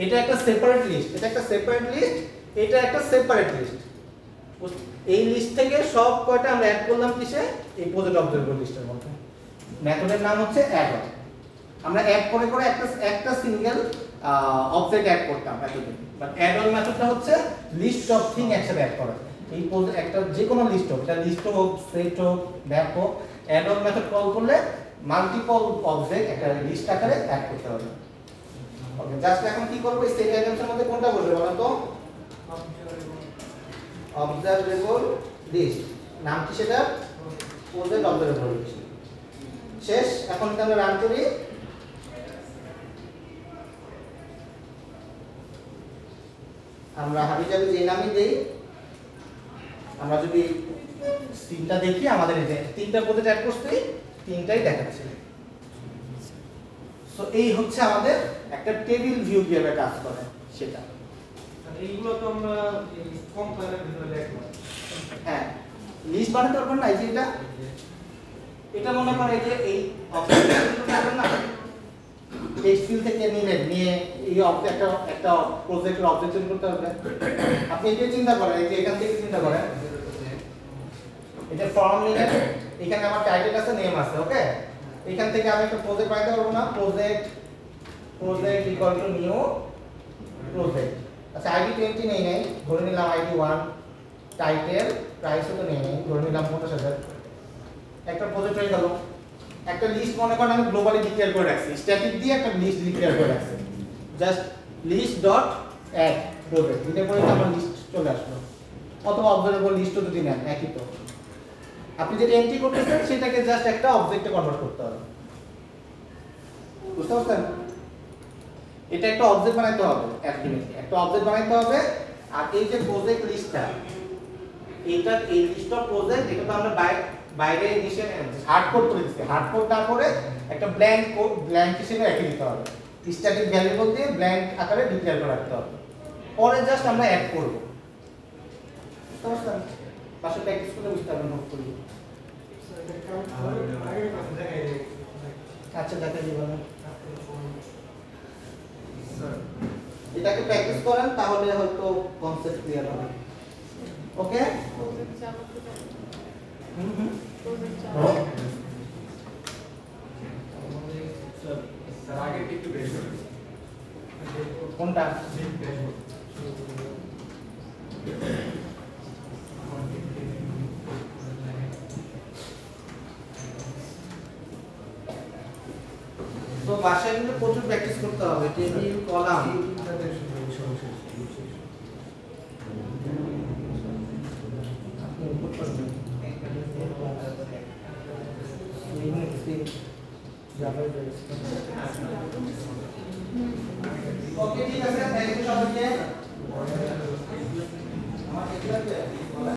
এটা একটা separate list, এটা একটা সেপারেট লিস্ট, এটা একটা সেপারেট লিস্ট। এই লিস্ট থেকে সব কয়টা আমরা অ্যাড করলাম কিসে? এই প্রজেক্ট অবজারভেবল লিস্টের মধ্যে। মেথডের নাম হচ্ছে অ্যাড অন। আমরা অ্যাড করে করে একটা সিঙ্গেল অবজেক্ট অ্যাড করতাম এতদিন, বাট অ্যাড অন মেথডটা হচ্ছে লিস্ট অফ থিং একসাথে অ্যাড করা। এই একটা যে কোনো লিস্ট হোক, এটা লিস্ট হোক, সেট হোক, ম্যাপ হোক, অ্যাড অন মেথড কল করলে মাল্টিপল অবজেক্ট একটা লিস্ট আকারে অ্যাড করতে হবে। ওকে, জাস্ট এখন কি করব, এই সেট আইটেমসের মধ্যে কোনটা বলবে বলো তো? Observable list. নাম কি সেটা? Project observable list. শেষ। এখন যদি আমরা রান করি, আমরা হাবিজাবি যে নামই দেই, আমরা যদি তিনটা দেখি, আমাদের এই যে তিনটা প্রজেক্ট অ্যাড করছি, তিনটাই দেখাচ্ছে। সো এই হচ্ছে আমাদের একটা টেবিল ভিউ কিভাবে কাজ করে সেটা। এইগুলো তো আমরা কম্পাইলারের ভিতরে দেখব। হ্যাঁ, লিস্ট বানাতে পারবেন না। এই যে এটা মনে করে যে এই অবজেক্টটা পারবেন না, টেক্সট ফিল্ড থেকে নিয়ে এই অবজেক্টটা একটা প্রজেক্টের অবজেক্ট তৈরি করতে হবে। আপনি এই যে চিন্তা করেন, এই যে এখান থেকে চিন্তা করেন, এটা ফর্ম নিলেন, এখানে আমার টাইটেল আছে, নেম আছে, ওকে। এখান থেকে আমি একটা প্রজেক্ট বানাতে পারবো না? Project equal to new project. আচ্ছা, আইডি 20 নেই, ধরে নিলাম আইডি 1, টাইটেল প্রাইসও তো নেই, ধরে নিলাম 50,000। একটা প্রজেক্ট হয়ে গেল। একটা লিস্ট মনে করেন আমি গ্লোবালি ডিক্লেয়ার করে রাখছি, স্ট্যাটিক দিয়ে একটা লিস্ট ডিক্লেয়ার করে রাখছি, just list dot add project দিলে পরে আমার লিস্ট চলে আসলো। অথবা অবজারভেবল লিস্টও যদি নেন, একই তো। আপনি যেটা এন্ট্রি করতেছেন সেটাকে জাস্ট একটা অবজেক্টে কনভার্ট করতে হবে। বুঝতে পারছেন? এটা একটা অবজেক্ট বানাইতে হবে, একটা অবজেক্ট বানাইতে হবে। আর এই যে প্রজেক্ট লিস্টটা, এটা এই লিস্ট অফ প্রজেক্ট, এটা তো আমরা বাইরে ইনিশিয়াল হার্ড কোড করে দিচ্ছি। হার্ড কোড তারপরে একটা ব্ল্যাঙ্ক কোড, ব্ল্যাঙ্ক হিসেবে রেখে দিতে হবে, স্ট্যাটিক ভ্যারিয়েবল দিয়ে ব্ল্যাঙ্ক আকারে ডিক্লেয়ার করে রাখতে হবে। পরে জাস্ট আমরা অ্যাড করব। বুঝতে পারছেন? পাশে প্র্যাকটিস করে বুঝতে পারবেন হোপফুলি। আচ্ছা, দেখা দিবেন। এটাকে প্র্যাকটিস করেন, তাহলে হয়তো কনসেপ্ট ক্লিয়ার হবে। ওকে? স্যার আগে একটু বের করুন। কোনটা? তো বাসায় কিন্তু প্রচুর প্র্যাকটিস করতে হবে, টেবিল, কলাম। ওকে, ঠিক আছে, থ্যাংক ইউ সবাইকে। আমার